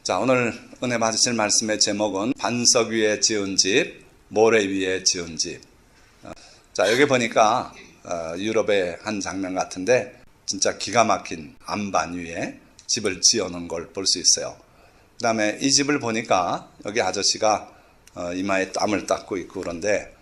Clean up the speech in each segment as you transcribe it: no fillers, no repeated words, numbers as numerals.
자, 오늘 은혜 받으실 말씀의 제목은 반석 위에 지은 집, 모래 위에 지은 집. 자, 여기 보니까 유럽의 한 장면 같은데 진짜 기가 막힌 안반 위에 집을 지어놓은 걸 볼 수 있어요. 그 다음에 이 집을 보니까 여기 아저씨가 이마에 땀을 닦고 있고 그런데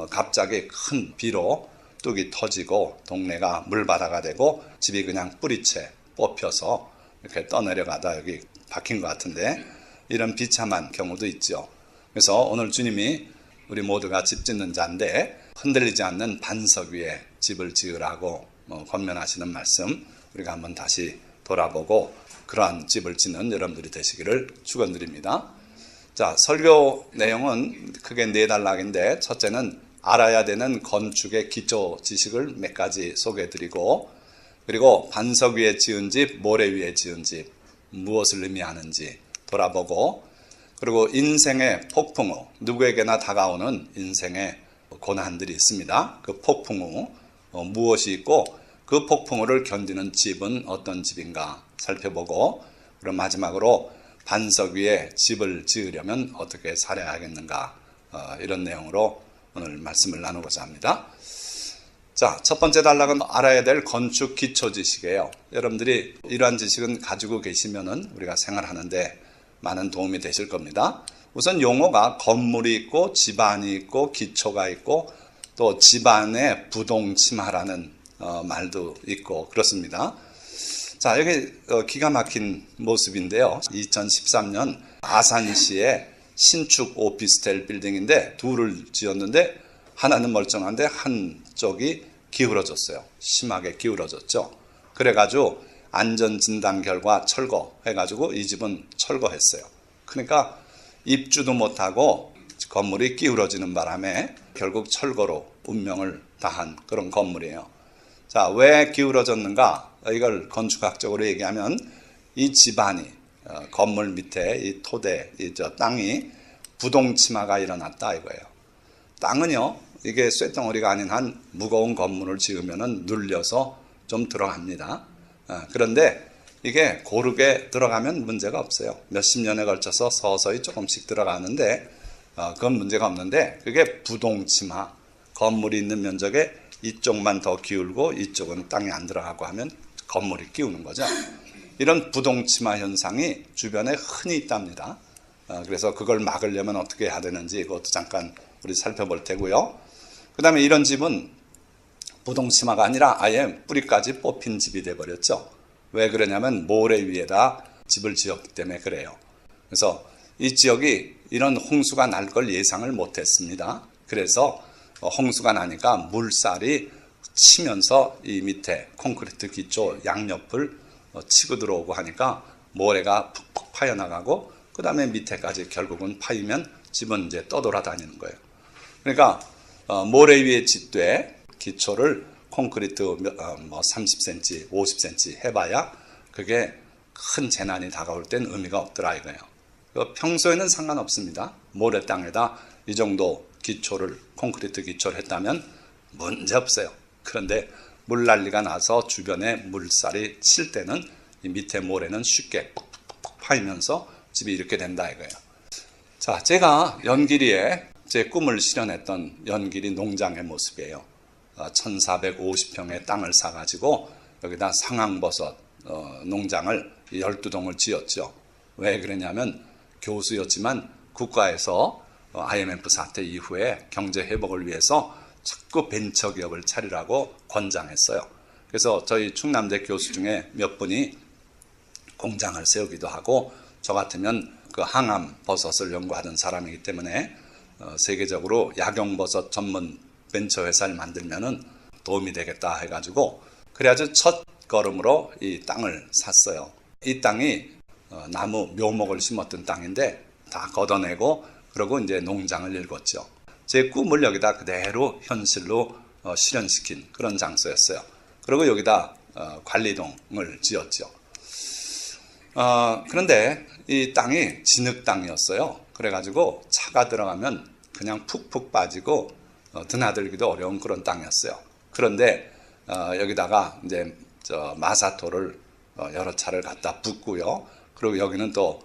갑자기 큰 비로 뚝이 터지고 동네가 물바다가 되고 집이 그냥 뿌리채 뽑혀서 이렇게 떠내려가다 여기 박힌 것 같은데 이런 비참한 경우도 있죠. 그래서 오늘 주님이 우리 모두가 집 짓는 자인데 흔들리지 않는 반석 위에 집을 지으라고 권면하시는 말씀 우리가 한번 다시 돌아보고 그러한 집을 짓는 여러분들이 되시기를 축원드립니다. 자, 설교 내용은 크게 4단락인데 첫째는 알아야 되는 건축의 기초 지식을 몇 가지 소개해드리고 그리고 반석 위에 지은 집, 모래 위에 지은 집 무엇을 의미하는지 돌아보고 그리고 인생의 폭풍우, 누구에게나 다가오는 인생의 고난들이 있습니다. 그 폭풍우 무엇이 있고 그 폭풍우를 견디는 집은 어떤 집인가 살펴보고 그럼 마지막으로 반석 위에 집을 지으려면 어떻게 살아야 하겠는가 이런 내용으로 오늘 말씀을 나누고자 합니다. 자, 첫 번째 단락은 알아야 될 건축 기초 지식이에요. 여러분들이 이러한 지식은 가지고 계시면은 우리가 생활하는데 많은 도움이 되실 겁니다. 우선 용어가 건물이 있고 집안이 있고 기초가 있고 또 집안의 부동침하라는 말도 있고 그렇습니다. 자, 여기 기가 막힌 모습인데요. 2013년 아산시의 신축 오피스텔 빌딩인데 둘을 지었는데 하나는 멀쩡한데 한쪽이 기울어졌어요. 심하게 기울어졌죠. 그래가지고 안전진단 결과 철거해가지고 이 집은 철거했어요. 그러니까 입주도 못하고 건물이 기울어지는 바람에 결국 철거로 운명을 다한 그런 건물이에요. 자, 왜 기울어졌는가? 이걸 건축학적으로 얘기하면 이 집안이 건물 밑에 이 토대, 땅이 부동침하가 일어났다 이거예요. 땅은요, 이게 쇳덩어리가 아닌 한 무거운 건물을 지으면 눌려서 좀 들어갑니다. 그런데 이게 고르게 들어가면 문제가 없어요. 몇십 년에 걸쳐서 서서히 조금씩 들어가는데 그건 문제가 없는데 그게 부동침하, 건물이 있는 면적에 이쪽만 더 기울고 이쪽은 땅이 안 들어가고 하면 건물이 끼우는 거죠. 이런 부동침하 현상이 주변에 흔히 있답니다. 그래서 그걸 막으려면 어떻게 해야 되는지 그것도 잠깐 우리 살펴볼 테고요. 그 다음에 이런 집은 부동침하가 아니라 아예 뿌리까지 뽑힌 집이 돼버렸죠. 왜 그러냐면 모래 위에다 집을 지었기 때문에 그래요. 그래서 이 지역이 이런 홍수가 날 걸 예상을 못했습니다. 그래서 홍수가 나니까 물살이 치면서 이 밑에 콘크리트 기초 양옆을 치고 들어오고 하니까 모래가 푹푹 파여나가고 그 다음에 밑에까지 결국은 파이면 집은 이제 떠돌아다니는 거예요. 그러니까 모래 위에 짓되 기초를 콘크리트 30cm, 50cm 해봐야 그게 큰 재난이 다가올 땐 의미가 없더라 이거예요. 평소에는 상관없습니다. 모래 땅에다 이 정도 기초를 콘크리트 기초를 했다면 문제 없어요. 그런데 물난리가 나서 주변에 물살이 칠 때는 이 밑에 모래는 쉽게 푹푹 파이면서 집이 이렇게 된다 이거예요. 자, 제가 연길이에 제 꿈을 실현했던 연길이 농장의 모습이에요. 1450평의 땅을 사가지고 여기다 상황버섯 농장을 12동을 지었죠. 왜 그러냐면 교수였지만 국가에서 IMF 사태 이후에 경제 회복을 위해서 자꾸 벤처기업을 차리라고 권장했어요. 그래서 저희 충남대 교수 중에 몇 분이 공장을 세우기도 하고 저 같으면 그 항암 버섯을 연구하던 사람이기 때문에 세계적으로 약용버섯 전문 벤처 회사를 만들면은 도움이 되겠다 해가지고 그래가지고 첫 걸음으로 이 땅을 샀어요. 이 땅이 나무 묘목을 심었던 땅인데 다 걷어내고 그러고 이제 농장을 일궜죠. 제 꿈을 여기다 그대로 현실로 실현시킨 그런 장소였어요. 그리고 여기다 관리동을 지었죠. 그런데 이 땅이 진흙 땅이었어요. 그래가지고 차가 들어가면 그냥 푹푹 빠지고 드나들기도 어려운 그런 땅이었어요. 그런데 여기다가 이제 마사토를 여러 차를 갖다 붓고요. 그리고 여기는 또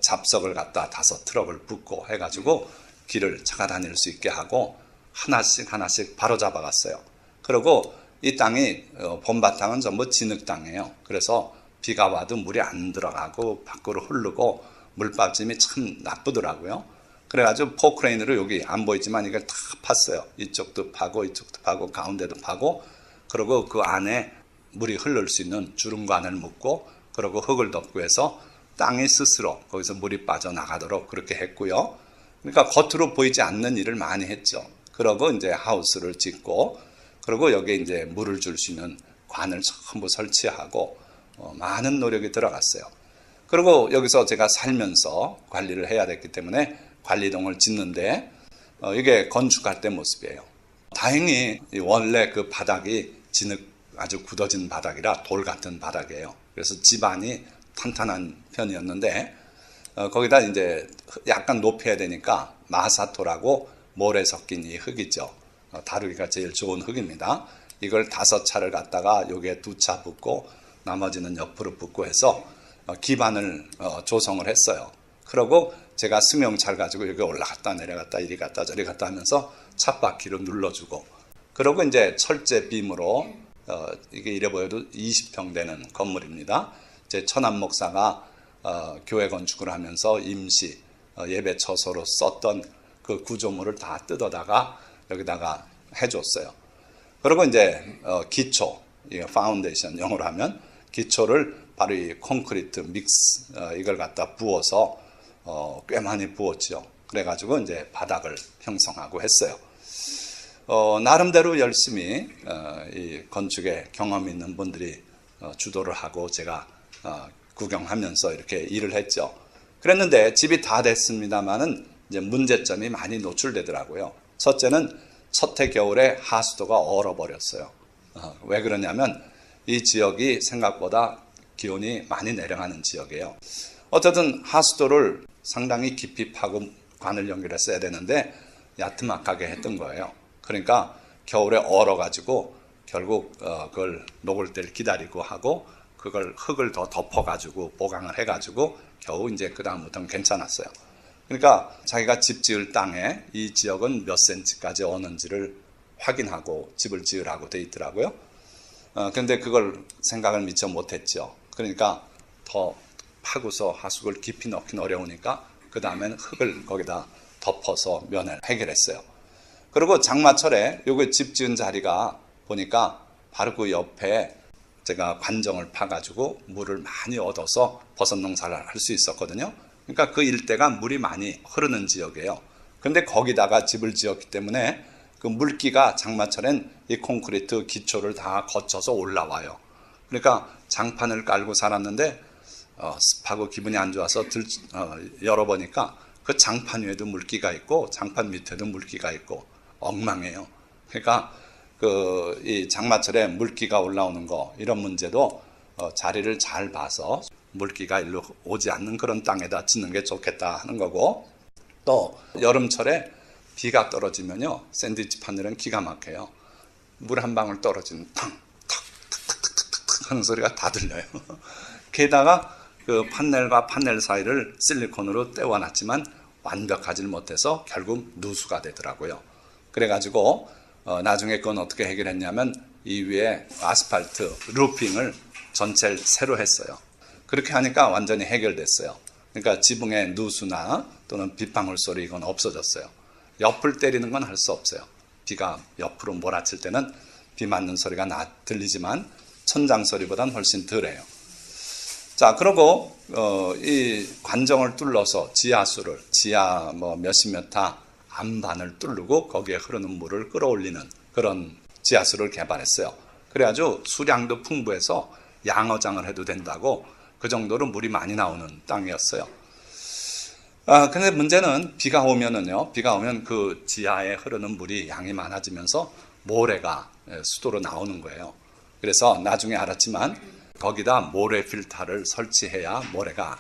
잡석을 갖다 5트럭을 붓고 해가지고 길을 차가 다닐 수 있게 하고 하나씩 바로 잡아갔어요. 그리고 이 땅이 봄바탕은 전부 진흙 땅이에요. 그래서 비가 와도 물이 안 들어가고 밖으로 흐르고 물받침이 참 나쁘더라고요. 그래가지고 포크레인으로 여기 안 보이지만 이걸 다 팠어요. 이쪽도 파고 이쪽도 파고 가운데도 파고, 그리고 그 안에 물이 흐를 수 있는 주름관을 묶고, 그리고 흙을 덮고 해서 땅이 스스로 거기서 물이 빠져나가도록 그렇게 했고요. 그러니까 겉으로 보이지 않는 일을 많이 했죠. 그러고 이제 하우스를 짓고, 그리고 여기에 이제 물을 줄 수 있는 관을 전부 설치하고 많은 노력이 들어갔어요. 그리고 여기서 제가 살면서 관리를 해야 됐기 때문에 관리동을 짓는데 이게 건축할 때 모습이에요. 다행히 원래 그 바닥이 진흙 아주 굳어진 바닥이라 돌 같은 바닥이에요. 그래서 집안이 탄탄한 편이었는데 거기다 이제 약간 높여야 되니까 마사토라고 모래 섞인 이 흙이죠. 다루기가 제일 좋은 흙입니다. 이걸 5차를 갖다가 여기에 2차 붓고 나머지는 옆으로 붓고 해서 기반을 조성을 했어요. 그리고 제가 승용차를 가지고 여기 올라갔다 내려갔다 이리 갔다 저리 갔다 하면서 찻바퀴를 눌러주고, 그리고 이제 철제 빔으로 이게 이래 보여도 20평 되는 건물입니다. 제 천안 목사가 교회 건축을 하면서 임시 예배 처소로 썼던 그 구조물을 다 뜯어다가 여기다가 해줬어요. 그리고 이제 기초, 파운데이션 영어로 하면 기초를 바로 이 콘크리트 믹스 이걸 갖다 부어서 꽤 많이 부었죠. 그래가지고 이제 바닥을 형성하고 했어요. 나름대로 열심히 이 건축에 경험 있는 분들이 주도를 하고 제가 구경하면서 이렇게 일을 했죠. 그랬는데 집이 다 됐습니다만은 이제 문제점이 많이 노출되더라고요. 첫째는 첫해 겨울에 하수도가 얼어버렸어요. 왜 그러냐면 이 지역이 생각보다 기온이 많이 내려가는 지역이에요. 어쨌든 하수도를 상당히 깊이 파고 관을 연결했어야 되는데 야트막하게 했던 거예요. 그러니까 겨울에 얼어가지고 결국 그걸 녹을 때를 기다리고 하고 그걸 흙을 더 덮어가지고 보강을 해가지고 겨우 이제 그 다음부터는 괜찮았어요. 그러니까 자기가 집 지을 땅에 이 지역은 몇 센치까지 오는지를 확인하고 집을 지으라고 돼 있더라고요. 그런데 그걸 생각을 미처 못했죠. 그러니까 더 파고서 하수구를 깊이 넣기는 어려우니까 그 다음에는 흙을 거기다 덮어서 면을 해결했어요. 그리고 장마철에 여기 집 지은 자리가 보니까 바로 그 옆에 제가 관정을 파가지고 물을 많이 얻어서 버섯 농사를 할 수 있었거든요. 그러니까 그 일대가 물이 많이 흐르는 지역이에요. 그런데 거기다가 집을 지었기 때문에 그 물기가 장마철엔 이 콘크리트 기초를 다 거쳐서 올라와요. 그러니까 장판을 깔고 살았는데 습하고 기분이 안 좋아서 열어보니까 그 장판 위에도 물기가 있고 장판 밑에도 물기가 있고 엉망해요. 그러니까 이 장마철에 물기가 올라오는 거 이런 문제도 자리를 잘 봐서 물기가 일로 오지 않는 그런 땅에다 짓는 게 좋겠다 하는 거고, 또 여름철에 비가 떨어지면요 샌드위치 판넬은 기가 막혀요. 물 한 방울 떨어지면 탁탁탁탁탁탁 하는 소리가 다 들려요. 게다가 그 판넬과 판넬 사이를 실리콘으로 떼어놨지만 완벽하지 못해서 결국 누수가 되더라고요. 그래가지고 나중에 그건 어떻게 해결했냐면 이 위에 아스팔트 루핑을 전체를 새로 했어요. 그렇게 하니까 완전히 해결됐어요. 그러니까 지붕의 누수나 또는 빗방울 소리 이건 없어졌어요. 옆을 때리는 건 할 수 없어요. 비가 옆으로 몰아칠 때는 비 맞는 소리가 들리지만 천장 소리보다는 훨씬 덜해요. 자, 그리고 이 관정을 뚫러서 지하 뭐 몇십 메타 안반을 뚫고 거기에 흐르는 물을 끌어올리는 그런 지하수를 개발했어요. 그래가지고 수량도 풍부해서 양어장을 해도 된다고 그 정도로 물이 많이 나오는 땅이었어요. 근데 문제는 비가 오면 그 지하에 흐르는 물이 양이 많아지면서 모래가 수도로 나오는 거예요. 그래서 나중에 알았지만 거기다 모래 필터를 설치해야 모래가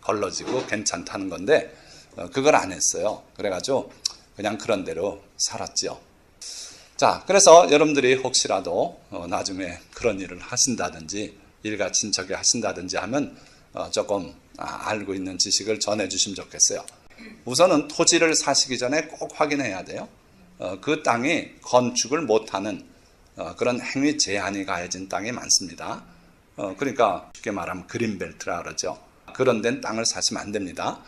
걸러지고 괜찮다는 건데 그걸 안 했어요. 그래가지고 그냥 그런 대로 살았죠. 자, 그래서 여러분들이 혹시라도 나중에 그런 일을 하신다든지 일가 친척이 하신다든지 하면 조금 알고 있는 지식을 전해주시면 좋겠어요. 우선은 토지를 사시기 전에 꼭 확인해야 돼요. 그 땅이 건축을 못하는 그런 행위 제한이 가해진 땅이 많습니다. 그러니까 쉽게 말하면 그린벨트라 그러죠. 그런 데는 땅을 사시면 안 됩니다.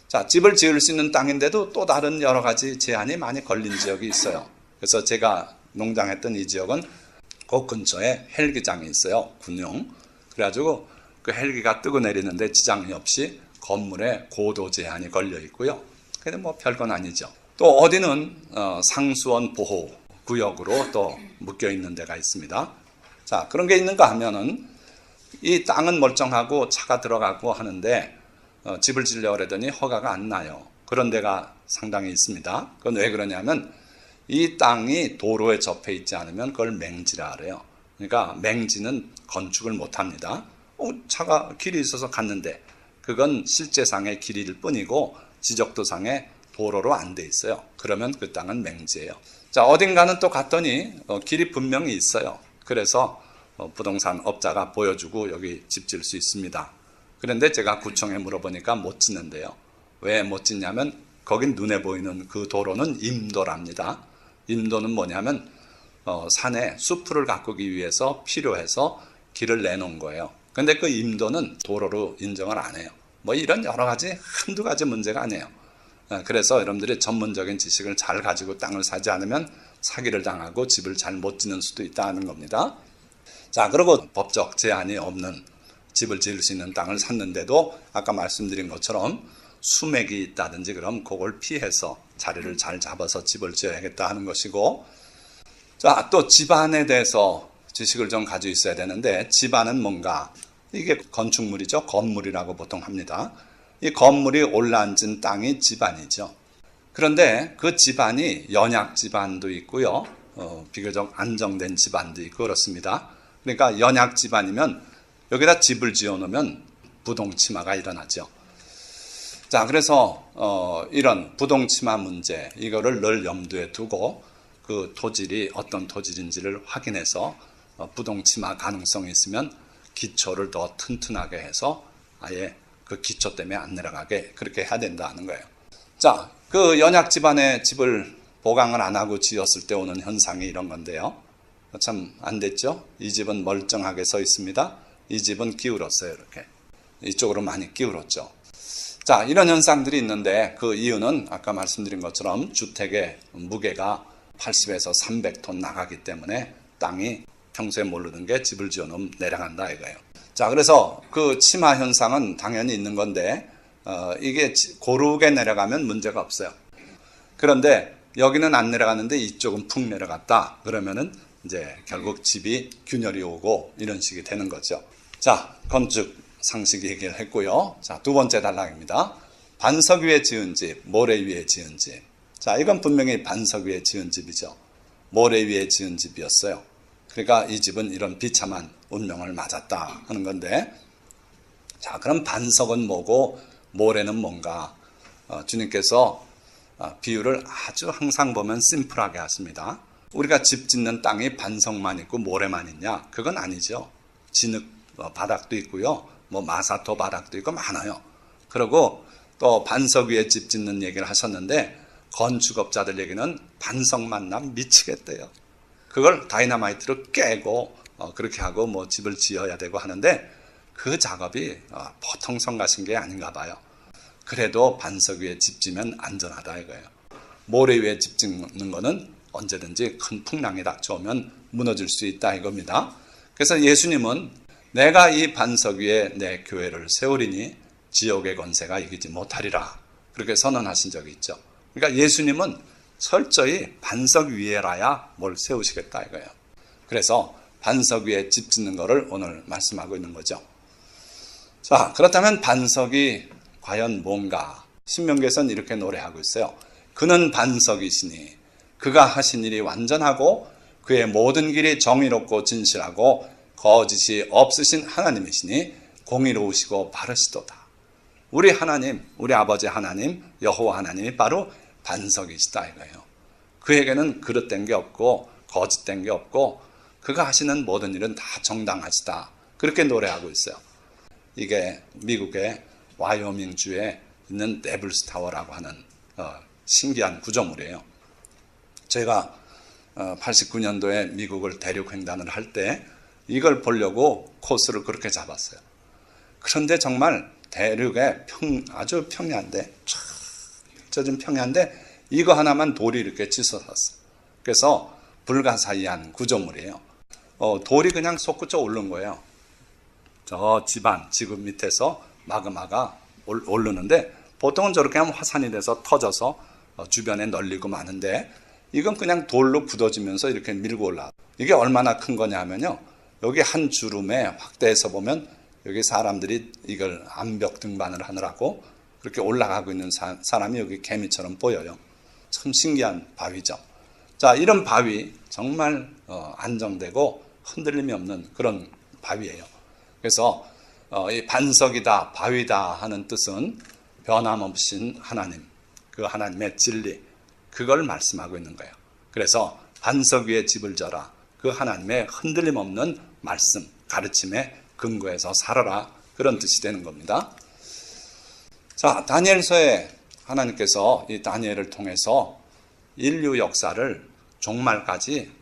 자, 집을 지을 수 있는 땅인데도 또 다른 여러 가지 제한이 많이 걸린 지역이 있어요. 그래서 제가 농장했던 이 지역은 그 근처에 헬기장이 있어요. 군용. 그래가지고 그 헬기가 뜨고 내리는데 지장이 없이 건물에 고도 제한이 걸려 있고요. 근데 뭐 별건 아니죠. 또 어디는 상수원 보호 구역으로 또 묶여 있는 데가 있습니다. 자, 그런 게 있는가 하면은 이 땅은 멀쩡하고 차가 들어가고 하는데 집을 지으려고 그러더니 허가가 안 나요. 그런 데가 상당히 있습니다. 그건 왜 그러냐면 이 땅이 도로에 접해 있지 않으면 그걸 맹지라 그래요. 그러니까 맹지는 건축을 못 합니다. 차가 길이 있어서 갔는데 그건 실제상의 길일 뿐이고 지적도상의 도로로 안 돼 있어요. 그러면 그 땅은 맹지예요. 자, 어딘가는 또 갔더니 길이 분명히 있어요. 그래서 부동산 업자가 보여주고 여기 집 지을 수 있습니다. 그런데 제가 구청에 물어보니까 못 짓는데요. 왜 못 짓냐면 거긴 눈에 보이는 그 도로는 임도랍니다. 임도는 뭐냐면 산에 숲을 가꾸기 위해서 필요해서 길을 내놓은 거예요. 근데 그 임도는 도로로 인정을 안 해요. 뭐 이런 여러 가지 한두 가지 문제가 아니에요. 그래서 여러분들이 전문적인 지식을 잘 가지고 땅을 사지 않으면 사기를 당하고 집을 잘 못 짓는 수도 있다는 겁니다. 자, 그리고 법적 제한이 없는 집을 지을 수 있는 땅을 샀는데도 아까 말씀드린 것처럼 수맥이 있다든지 그럼 그걸 피해서 자리를 잘 잡아서 집을 지어야겠다 하는 것이고, 자, 또 집안에 대해서 지식을 좀 가지고 있어야 되는데 집안은 뭔가? 이게 건축물이죠. 건물이라고 보통 합니다. 이 건물이 올라앉은 땅이 집안이죠. 그런데 그 집안이 연약 집안도 있고요. 비교적 안정된 집안도 있고 그렇습니다. 그러니까 연약 집안이면 여기다 집을 지어놓으면 부동침하가 일어나죠. 자, 그래서 이런 부동침하 문제 이거를 늘 염두에 두고 그 토질이 어떤 토질인지를 확인해서 부동침하 가능성이 있으면 기초를 더 튼튼하게 해서 아예 그 기초 때문에 안 내려가게 그렇게 해야 된다는 거예요. 자, 그 연약 집안의 집을 보강을 안 하고 지었을 때 오는 현상이 이런 건데요. 참 안 됐죠? 이 집은 멀쩡하게 서 있습니다. 이 집은 기울었어요. 이렇게 이쪽으로 많이 기울었죠. 자, 이런 현상들이 있는데 그 이유는 아까 말씀드린 것처럼 주택의 무게가 80에서 300톤 나가기 때문에 땅이 평소에 모르는 게 집을 지어놓으면 내려간다 이거예요. 자, 그래서 그 침하 현상은 당연히 있는 건데 이게 고르게 내려가면 문제가 없어요. 그런데 여기는 안 내려갔는데 이쪽은 푹 내려갔다 그러면은 이제 결국 집이 균열이 오고 이런 식이 되는 거죠. 자, 건축 상식 얘기를 했고요. 자, 두 번째 단락입니다. 반석 위에 지은 집, 모래 위에 지은 집. 자, 이건 분명히 반석 위에 지은 집이죠. 모래 위에 지은 집이었어요. 그러니까 이 집은 이런 비참한 운명을 맞았다 하는 건데, 자, 그럼 반석은 뭐고 모래는 뭔가? 주님께서 비유를 아주 항상 보면 심플하게 하십니다. 우리가 집 짓는 땅이 반석만 있고 모래만 있냐? 그건 아니죠. 진흙 바닥도 있고요. 뭐 마사토 바닥도 있고 많아요. 그리고 또 반석 위에 집 짓는 얘기를 하셨는데 건축업자들 얘기는 반석만 나면 미치겠대요. 그걸 다이너마이트로 깨고 그렇게 하고 뭐 집을 지어야 되고 하는데 그 작업이 보통 성가신 게 아닌가 봐요. 그래도 반석 위에 집 지면 안전하다 이거예요. 모래 위에 집 짓는 거는 언제든지 큰 풍랑이 닥쳐오면 무너질 수 있다 이겁니다. 그래서 예수님은 내가 이 반석 위에 내 교회를 세우리니 지옥의 권세가 이기지 못하리라 그렇게 선언하신 적이 있죠. 그러니까 예수님은 철저히 반석 위에라야 뭘 세우시겠다 이거예요. 그래서 반석 위에 집 짓는 거를 오늘 말씀하고 있는 거죠. 자, 그렇다면 반석이 과연 뭔가? 신명기에서는 이렇게 노래하고 있어요. 그는 반석이시니 그가 하신 일이 완전하고 그의 모든 길이 정의롭고 진실하고 거짓이 없으신 하나님이시니 공의로우시고 바르시도다. 우리 하나님, 우리 아버지 하나님, 여호와 하나님이 바로 반석이시다 이거예요. 그에게는 그릇된 게 없고 거짓된 게 없고 그가 하시는 모든 일은 다 정당하시다. 그렇게 노래하고 있어요. 이게 미국의 와이오밍주에 있는 네블스 타워라고 하는 신기한 구조물이에요. 제가 89년도에 미국을 대륙 횡단을 할 때 이걸 보려고 코스를 그렇게 잡았어요. 그런데 정말 대륙에 아주 평야인데 쫙 젖은 평야인데 이거 하나만 돌이 이렇게 치솟았어요. 그래서 불가사의한 구조물이에요. 돌이 그냥 솟구쳐 오른 거예요. 저 지구 밑에서 마그마가 오르는데 보통은 저렇게 하면 화산이 돼서 터져서 주변에 널리고 마는데 이건 그냥 돌로 굳어지면서 이렇게 밀고 올라와요. 이게 얼마나 큰 거냐 하면요. 여기 한 주름에 확대해서 보면 여기 사람들이 이걸 암벽 등반을 하느라고 그렇게 올라가고 있는 사람이 여기 개미처럼 보여요. 참 신기한 바위죠. 자, 이런 바위 정말 안정되고 흔들림이 없는 그런 바위예요. 그래서 이 반석이다, 바위다 하는 뜻은 변함없인 하나님, 그 하나님의 진리, 그걸 말씀하고 있는 거예요. 그래서 반석 위에 집을 져라, 그 하나님의 흔들림 없는 말씀, 가르침에 근거해서 살아라, 그런 뜻이 되는 겁니다. 자, 다니엘서에 하나님께서 이 다니엘을 통해서 인류 역사를 종말까지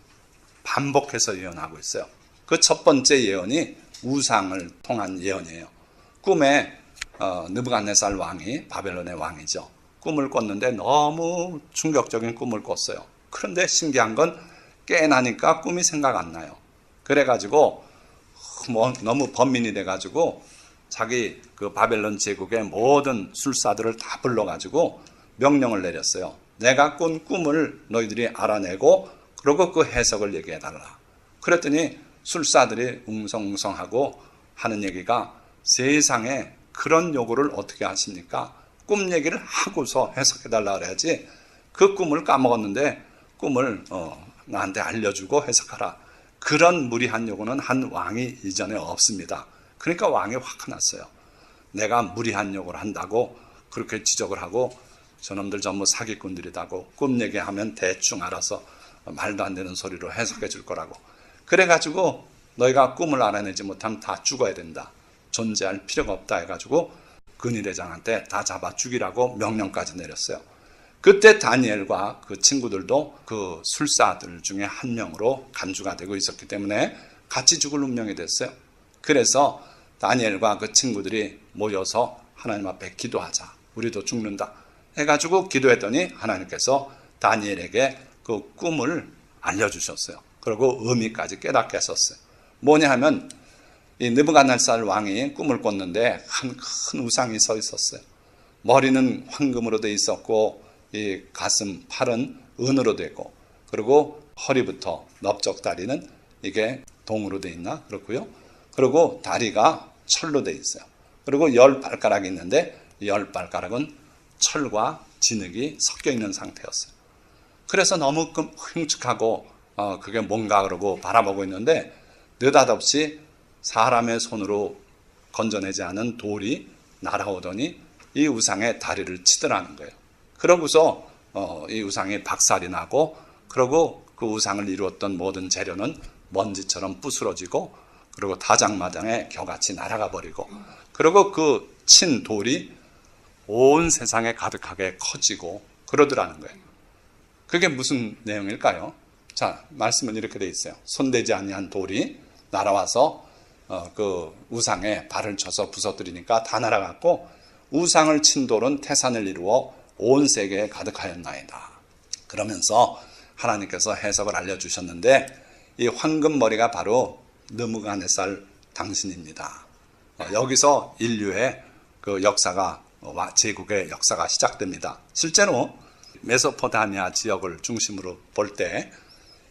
반복해서 예언하고 있어요. 그 첫 번째 예언이 우상을 통한 예언이에요. 꿈에 느부갓네살 왕이 바벨론의 왕이죠. 꿈을 꿨는데 너무 충격적인 꿈을 꿨어요. 그런데 신기한 건 깨나니까 꿈이 생각 안 나요. 그래가지고 너무 번민이 돼가지고 자기 그 바벨론 제국의 모든 술사들을 다 불러가지고 명령을 내렸어요. 내가 꾼 꿈을 너희들이 알아내고 그러고 그 해석을 얘기해달라. 그랬더니 술사들이 웅성웅성하고 하는 얘기가 세상에 그런 요구를 어떻게 하십니까? 꿈 얘기를 하고서 해석해달라 그래야지 그 꿈을 까먹었는데 꿈을 나한테 알려주고 해석하라. 그런 무리한 요구는 한 왕이 이전에 없습니다. 그러니까 왕이 화가 났어요. 내가 무리한 요구를 한다고 그렇게 지적을 하고 저놈들 전부 사기꾼들이다고 꿈 얘기하면 대충 알아서 말도 안 되는 소리로 해석해 줄 거라고. 그래가지고 너희가 꿈을 알아내지 못하면 다 죽어야 된다. 존재할 필요가 없다 해가지고 근위대장한테 다 잡아 죽이라고 명령까지 내렸어요. 그때 다니엘과 그 친구들도 그 술사들 중에 한 명으로 간주가 되고 있었기 때문에 같이 죽을 운명이 됐어요. 그래서 다니엘과 그 친구들이 모여서 하나님 앞에 기도하자. 우리도 죽는다. 해가지고 기도했더니 하나님께서 다니엘에게 그 꿈을 알려주셨어요. 그리고 의미까지 깨닫게 하셨어요. 뭐냐 하면 이 느부갓네살 왕이 꿈을 꿨는데 한 큰 우상이 서 있었어요. 머리는 황금으로 돼 있었고 이 가슴, 팔은 은으로 되고 그리고 허리부터 넓적 다리는 이게 동으로 돼 있나 그렇고요. 그리고 다리가 철로 돼 있어요. 그리고 10발가락이 있는데 10발가락은 철과 진흙이 섞여 있는 상태였어요. 그래서 너무 흉측하고 그게 뭔가 그러고 바라보고 있는데 느닷없이 사람의 손으로 건져내지 않은 돌이 날아오더니 이 우상의 다리를 치더라는 거예요. 그러고서 이 우상이 박살이 나고 그러고 그 우상을 이루었던 모든 재료는 먼지처럼 부스러지고 그리고 다장마당에 겨같이 날아가 버리고 그리고 그 친 돌이 온 세상에 가득하게 커지고 그러더라는 거예요. 그게 무슨 내용일까요? 자, 말씀은 이렇게 돼 있어요. 손대지 아니한 돌이 날아와서 그 우상에 발을 쳐서 부서뜨리니까 다 날아갔고 우상을 친 돌은 태산을 이루어 온 세계에 가득하였나이다. 그러면서 하나님께서 해석을 알려주셨는데 이 황금머리가 바로 느부갓네살 당신입니다. 여기서 인류의 그 역사가 제국의 역사가 시작됩니다. 실제로 메소포타미아 지역을 중심으로 볼 때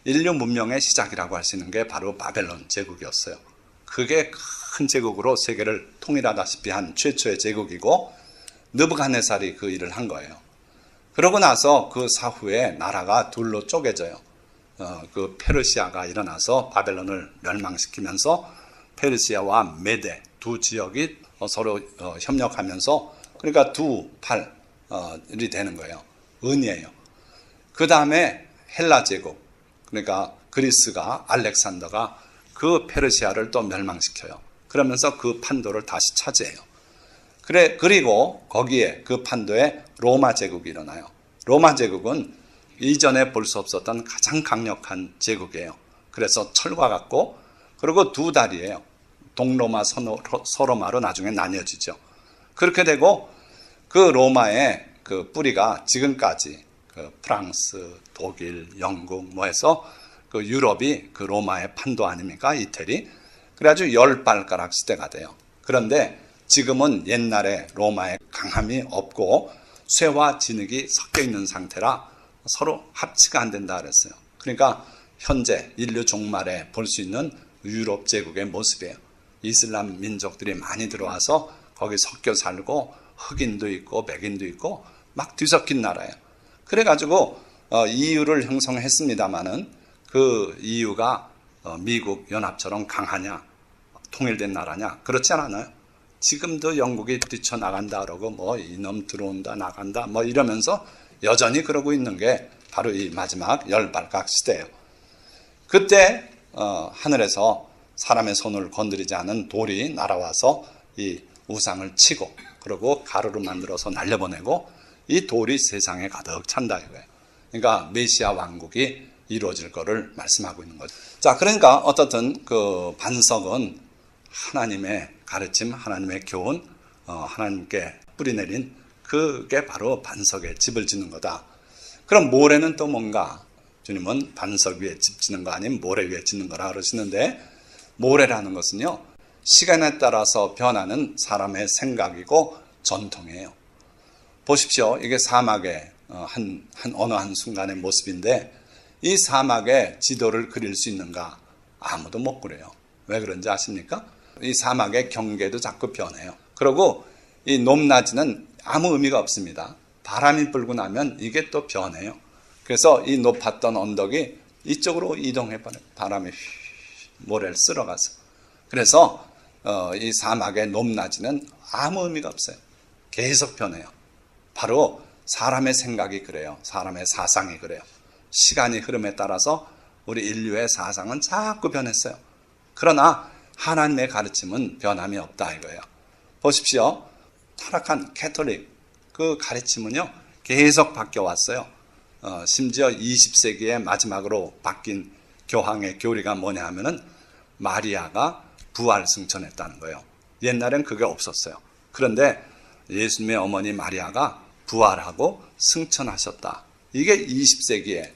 인류 문명의 시작이라고 할 수 있는 게 바로 바벨론 제국이었어요. 그게 큰 제국으로 세계를 통일하다시피 한 최초의 제국이고 느부갓네살이 그 일을 한 거예요. 그러고 나서 그 사후에 나라가 둘로 쪼개져요. 그 페르시아가 일어나서 바벨론을 멸망시키면서 페르시아와 메데 두 지역이 서로 협력하면서 그러니까 두 팔이 되는 거예요. 은이에요. 그 다음에 헬라 제국, 그러니까 그리스가 알렉산더가 그 페르시아를 또 멸망시켜요. 그러면서 그 판도를 다시 차지해요. 그리고 거기에 그 판도에 로마 제국이 일어나요. 로마 제국은 이전에 볼 수 없었던 가장 강력한 제국이에요. 그래서 철과 같고, 그리고 두 다리예요. 동로마, 서로마로 나중에 나뉘어지죠. 그렇게 되고 그 로마의 그 뿌리가 지금까지 그 프랑스, 독일, 영국 뭐 해서 그 유럽이 그 로마의 판도 아닙니까? 이태리. 그래가지고 10발가락 시대가 돼요. 그런데 지금은 옛날에 로마의 강함이 없고 쇠와 진흙이 섞여 있는 상태라 서로 합치가 안 된다 그랬어요. 그러니까 현재 인류 종말에 볼 수 있는 유럽 제국의 모습이에요. 이슬람 민족들이 많이 들어와서 거기 섞여 살고 흑인도 있고 백인도 있고 막 뒤섞인 나라예요. 그래가지고 EU를 형성했습니다마는 그 EU가 미국 연합처럼 강하냐, 통일된 나라냐, 그렇지 않아요. 지금도 영국이 뛰쳐나간다 그러고 뭐 이놈 들어온다 나간다 뭐 이러면서 여전히 그러고 있는 게 바로 이 마지막 10발각 시대예요. 그때 하늘에서 사람의 손을 건드리지 않은 돌이 날아와서 이 우상을 치고 그리고 가루로 만들어서 날려보내고 이 돌이 세상에 가득 찬다 이거예요. 그러니까 메시아 왕국이 이루어질 거를 말씀하고 있는 거죠. 자, 그러니까 어떻든 그 반석은 하나님의 가르침, 하나님의 교훈, 하나님께 뿌리내린 그게 바로 반석에 집을 짓는 거다. 그럼 모래는 또 뭔가? 주님은 반석 위에 집 짓는 거 아니면 모래 위에 짓는 거라 그러시는데, 모래라는 것은요, 시간에 따라서 변하는 사람의 생각이고 전통이에요. 보십시오. 이게 사막의 어느 한 순간의 모습인데, 이 사막에 지도를 그릴 수 있는가? 아무도 못 그려요. 왜 그런지 아십니까? 이 사막의 경계도 자꾸 변해요. 그리고 이 높낮이는 아무 의미가 없습니다. 바람이 불고 나면 이게 또 변해요. 그래서 이 높았던 언덕이 이쪽으로 이동해버려요. 바람이 모래를 쓸어가서. 그래서 이 사막의 높낮이는 아무 의미가 없어요. 계속 변해요. 바로 사람의 생각이 그래요. 사람의 사상이 그래요. 시간이 흐름에 따라서 우리 인류의 사상은 자꾸 변했어요. 그러나 하나님의 가르침은 변함이 없다 이거예요. 보십시오. 타락한 캐톨릭 그 가르침은요 계속 바뀌어왔어요. 심지어 20세기의 마지막으로 바뀐 교황의 교리가 뭐냐 하면은 마리아가 부활 승천했다는 거예요. 옛날엔 그게 없었어요. 그런데 예수님의 어머니 마리아가 부활하고 승천하셨다. 이게 20세기의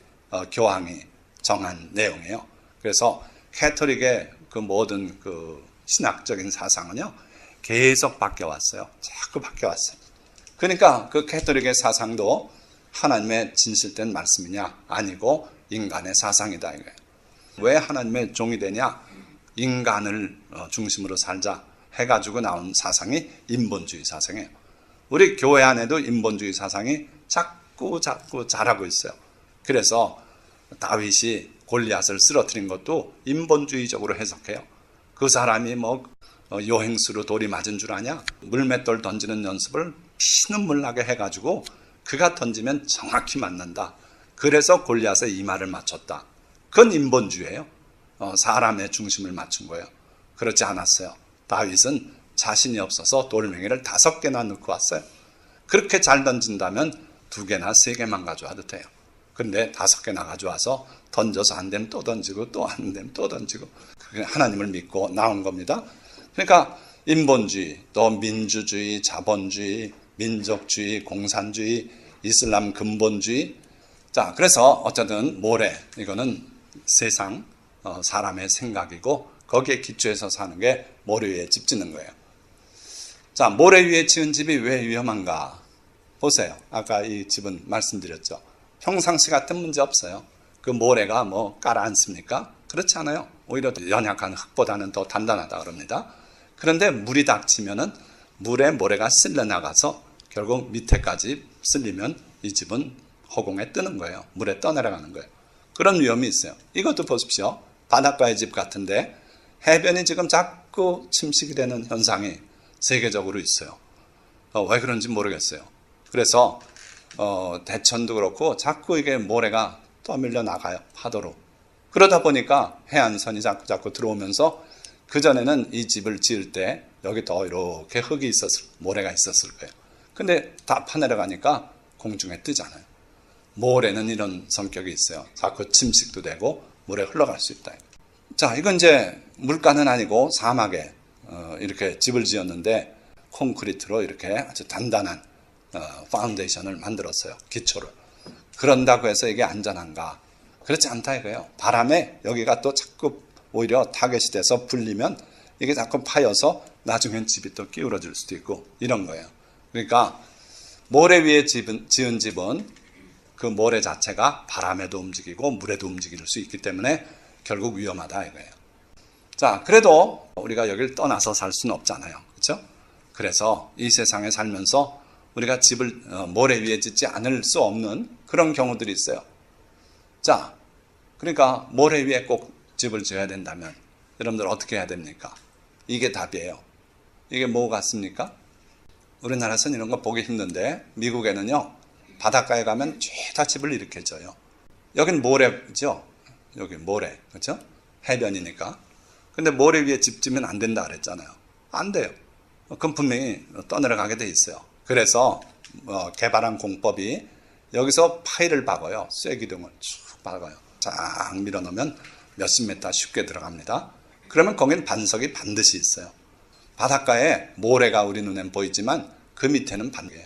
교황이 정한 내용이에요. 그래서 캐톨릭의 그 모든 그 신학적인 사상은요 계속 바뀌어왔어요. 자꾸 바뀌어왔어요. 그러니까 그 캐톨릭의 사상도 하나님의 진실된 말씀이냐? 아니고 인간의 사상이다 이거예요. 왜 하나님의 종이 되냐? 인간을 중심으로 살자 해가지고 나온 사상이 인본주의 사상이에요. 우리 교회 안에도 인본주의 사상이 자꾸 자라고 있어요. 그래서 다윗이 골리앗을 쓰러뜨린 것도 인본주의적으로 해석해요. 그 사람이 뭐 요행수로 돌이 맞은 줄 아냐? 물맷돌 던지는 연습을 피눈물 나게 해가지고 그가 던지면 정확히 맞는다. 그래서 골리앗의 이마를 맞췄다. 그건 인본주의예요. 사람의 중심을 맞춘 거예요. 그렇지 않았어요. 다윗은 자신이 없어서 돌멩이를 5개나 넣고 왔어요. 그렇게 잘 던진다면 2개나 3개만 가져와도 돼요. 그런데 5개나 가져와서 던져서 안 되면 또 던지고 또 안 되면 또 던지고 하나님을 믿고 나온 겁니다. 그러니까 인본주의, 또 민주주의, 자본주의, 민족주의, 공산주의, 이슬람 근본주의. 자, 그래서 어쨌든 모래, 이거는 세상 사람의 생각이고 거기에 기초해서 사는 게 모래 위에 집 짓는 거예요. 자, 모래 위에 지은 집이 왜 위험한가? 보세요. 아까 이 집은 말씀드렸죠. 평상시 같은 문제 없어요. 그 모래가 뭐 깔아앉습니까? 그렇지 않아요. 오히려 연약한 흙보다는 더 단단하다 그럽니다. 그런데 물이 닥치면은 물에 모래가 쓸려 나가서 결국 밑에까지 쓸리면 이 집은 허공에 뜨는 거예요. 물에 떠내려가는 거예요. 그런 위험이 있어요. 이것도 보십시오. 바닷가의 집 같은데 해변이 지금 자꾸 침식이 되는 현상이 세계적으로 있어요. 왜 그런지 모르겠어요. 그래서 대천도 그렇고 자꾸 이게 모래가 떠밀려 나가요. 파도로. 그러다 보니까 해안선이 자꾸 들어오면서 그전에는 이 집을 지을 때 여기 더 이렇게 흙이 모래가 있었을 거예요. 근데 다 파내려가니까 공중에 뜨잖아요. 모래는 이런 성격이 있어요. 자꾸 침식도 되고 물에 흘러갈 수 있다. 자, 이건 이제 물가는 아니고 사막에 이렇게 집을 지었는데 콘크리트로 이렇게 아주 단단한 파운데이션을 만들었어요. 기초를. 그런다고 해서 이게 안전한가? 그렇지 않다 이거예요. 바람에 여기가 또 자꾸 오히려 타겟이 돼서 불리면 이게 자꾸 파여서 나중엔 집이 또 기울어질 수도 있고 이런 거예요. 그러니까 모래 위에 지은 집은 그 모래 자체가 바람에도 움직이고 물에도 움직일 수 있기 때문에 결국 위험하다 이거예요. 자, 그래도 우리가 여기를 떠나서 살 수는 없잖아요. 그렇죠? 그래서 이 세상에 살면서 우리가 집을 모래 위에 짓지 않을 수 없는 그런 경우들이 있어요. 자, 그러니까 모래 위에 꼭 집을 지어야 된다면 여러분들 어떻게 해야 됩니까? 이게 답이에요. 이게 뭐 같습니까? 우리나라에서는 이런 거 보기 힘든데 미국에는요, 바닷가에 가면 죄다 집을 이렇게 져요. 여긴 모래죠. 여기 모래, 그렇죠? 해변이니까. 근데 모래 위에 집 지면 안 된다 그랬잖아요. 안 돼요. 그럼 분명히 떠내려가게 돼 있어요. 그래서 개발한 공법이 여기서 파일을 박아요. 쐐기둥을 쭉 박아요. 쫙 밀어넣으면 몇십 메타 쉽게 들어갑니다. 그러면 거긴 반석이 반드시 있어요. 바닷가에 모래가 우리 눈엔 보이지만 그 밑에는 반석이에요.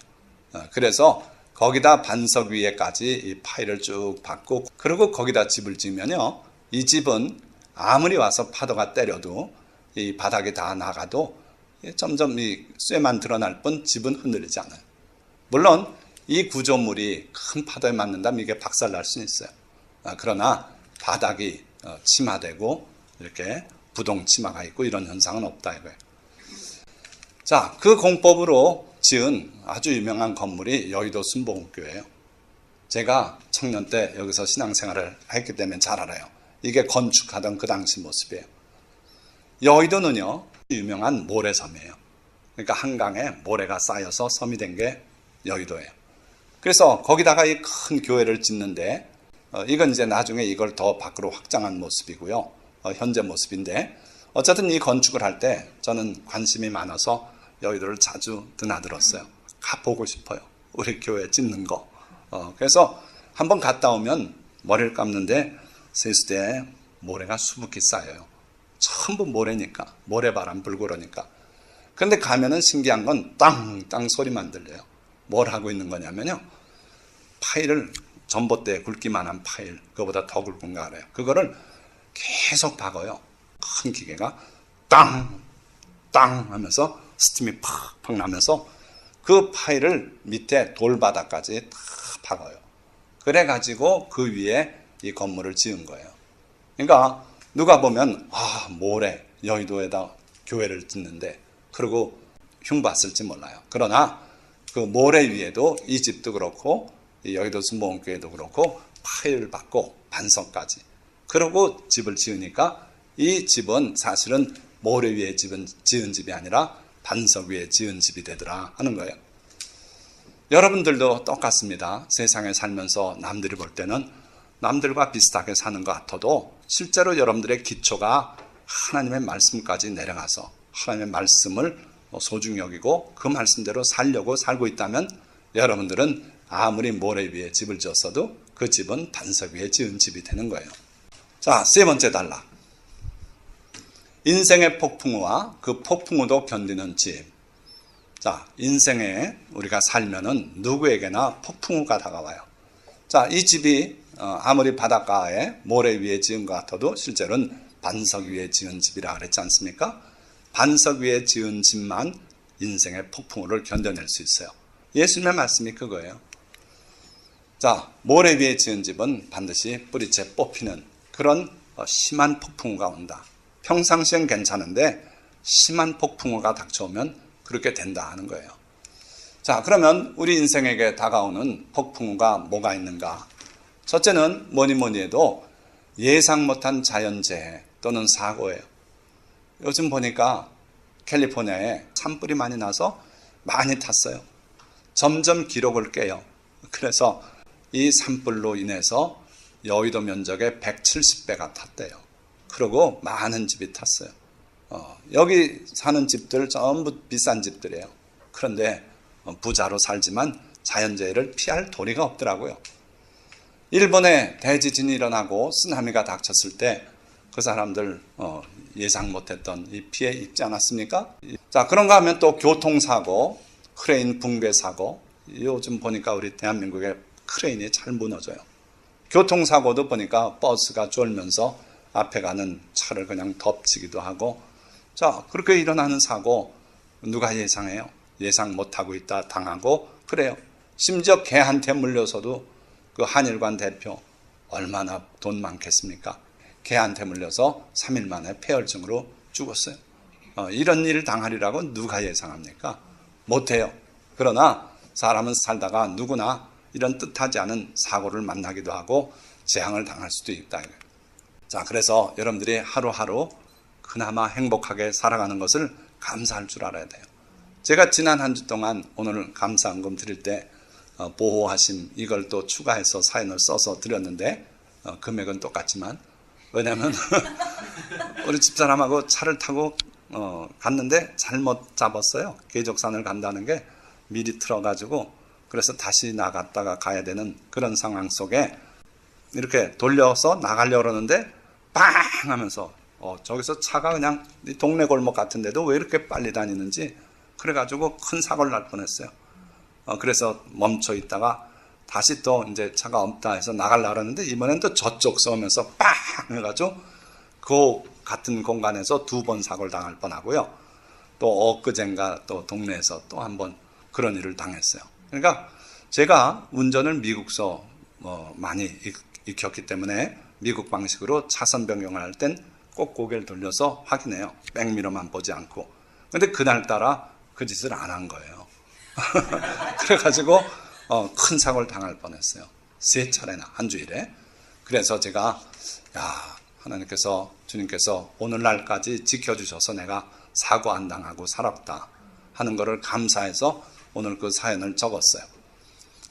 그래서 거기다 반석 위에까지 이 파일을 쭉 박고 그리고 거기다 집을 지으면요, 이 집은 아무리 와서 파도가 때려도 이 바닥에 다 나가도 점점 이 쇠만 드러날 뿐 집은 흔들리지 않아요. 물론 이 구조물이 큰 파도에 맞는다면 이게 박살날 수는 있어요. 그러나 바닥이 침하되고 이렇게 부동 치마가 있고 이런 현상은 없다 이거예요. 자, 그 공법으로 지은 아주 유명한 건물이 여의도 순복음교회예요. 제가 청년 때 여기서 신앙생활을 했기 때문에 잘 알아요. 이게 건축하던 그 당시 모습이에요. 여의도는요, 유명한 모래섬이에요. 그러니까 한강에 모래가 쌓여서 섬이 된 게 여의도예요. 그래서 거기다가 이 큰 교회를 짓는데 이건 이제 나중에 이걸 더 밖으로 확장한 모습이고요. 현재 모습인데 어쨌든 이 건축을 할 때 저는 관심이 많아서 여의도를 자주 드나들었어요. 가보고 싶어요. 우리 교회 짓는 거. 그래서 한번 갔다 오면 머리를 감는데 세수대에 모래가 수북히 쌓여요. 전부 모래니까. 모래바람 불고 그러니까. 그런데 가면은 신기한 건 땅땅 소리만 들려요. 뭘 하고 있는 거냐면요, 파일을 전봇대에 굵기만한 파일, 그거보다 더 굵은가 그래요. 그거를 계속 박아요. 큰 기계가 땅, 땅 하면서 스팀이 팍팍 나면서 그 파일을 밑에 돌바닥까지 다 박아요. 그래가지고 그 위에 이 건물을 지은 거예요. 그러니까 누가 보면 모래, 여의도에다 교회를 짓는데 그러고 흉봤을지 몰라요. 그러나 그 모래 위에도 이 집도 그렇고 이 여의도 순복음교회도 그렇고 파일을 박고 반석까지 그러고 집을 지으니까 이 집은 사실은 모래 위에 지은 집이 아니라 반석 위에 지은 집이 되더라 하는 거예요. 여러분들도 똑같습니다. 세상에 살면서 남들이 볼 때는 남들과 비슷하게 사는 것 같아도 실제로 여러분들의 기초가 하나님의 말씀까지 내려가서 하나님의 말씀을 소중히 여기고 그 말씀대로 살려고 살고 있다면 여러분들은 아무리 모래 위에 집을 지었어도 그 집은 반석 위에 지은 집이 되는 거예요. 자, 세 번째 단락. 인생의 폭풍우와 그 폭풍우도 견디는 집. 자, 인생에 우리가 살면은 누구에게나 폭풍우가 다가와요. 자, 이 집이 아무리 바닷가에 모래 위에 지은 것 같아도 실제로는 반석 위에 지은 집이라 그랬지 않습니까? 반석 위에 지은 집만 인생의 폭풍우를 견뎌낼 수 있어요. 예수님의 말씀이 그거예요. 자, 모래 위에 지은 집은 반드시 뿌리채 뽑히는 그런 심한 폭풍우가 온다. 평상시엔 괜찮은데 심한 폭풍우가 닥쳐오면 그렇게 된다 하는 거예요. 자, 그러면 우리 인생에게 다가오는 폭풍우가 뭐가 있는가? 첫째는 뭐니 해도 예상 못한 자연재해 또는 사고예요. 요즘 보니까 캘리포니아에 산불이 많이 나서 많이 탔어요. 점점 기록을 깨요. 그래서 이 산불로 인해서 여의도 면적의 170배가 탔대요. 그리고 많은 집이 탔어요. 여기 사는 집들 전부 비싼 집들이에요. 그런데 부자로 살지만 자연재해를 피할 도리가 없더라고요. 일본에 대지진이 일어나고 쓰나미가 닥쳤을 때 그 사람들 예상 못했던 이 피해 입지 않았습니까? 자, 그런가 하면 또 교통사고, 크레인 붕괴 사고. 요즘 보니까 우리 대한민국에 크레인이 잘 무너져요. 교통사고도 보니까 버스가 쫄면서 앞에 가는 차를 그냥 덮치기도 하고. 자, 그렇게 일어나는 사고 누가 예상해요? 예상 못하고 있다 당하고 그래요. 심지어 개한테 물려서도 그 한일관 대표 얼마나 돈 많겠습니까? 개한테 물려서 3일 만에 폐혈증으로 죽었어요. 이런 일을 당하리라고 누가 예상합니까? 못해요. 그러나 사람은 살다가 누구나 이런 뜻하지 않은 사고를 만나기도 하고 재앙을 당할 수도 있다. 자, 그래서 여러분들이 하루하루 그나마 행복하게 살아가는 것을 감사할 줄 알아야 돼요. 제가 지난 한 주 동안 오늘 감사헌금 드릴 때 보호하심 이걸 또 추가해서 사연을 써서 드렸는데 금액은 똑같지만 왜냐하면 우리 집사람하고 차를 타고 갔는데 잘못 잡았어요. 계족산을 간다는 게 미리 틀어가지고 그래서 다시 나갔다가 가야 되는 그런 상황 속에 이렇게 돌려서 나가려고 그러는데 빵 하면서 저기서 차가 그냥 동네 골목 같은데도 왜 이렇게 빨리 다니는지 그래가지고 큰 사고를 날 뻔했어요. 그래서 멈춰 있다가 다시 또 이제 차가 없다 해서 나가려고 하는데 이번엔 또 저쪽 서면서 빵 해가지고 그 같은 공간에서 2번 사고를 당할 뻔하고요. 또 엊그젠가 또 동네에서 또 한 번 그런 일을 당했어요. 그러니까 제가 운전을 미국서 많이 익혔기 때문에 미국 방식으로 차선 변경을 할 땐 꼭 고개를 돌려서 확인해요. 백미러만 보지 않고. 근데 그날따라 그 짓을 안 한 거예요. 그래가지고 큰 사고를 당할 뻔했어요. 3차례나 한 주일에. 그래서 제가 하나님께서 주님께서 오늘날까지 지켜주셔서 내가 사고 안 당하고 살았다 하는 것을 감사해서 오늘 그 사연을 적었어요.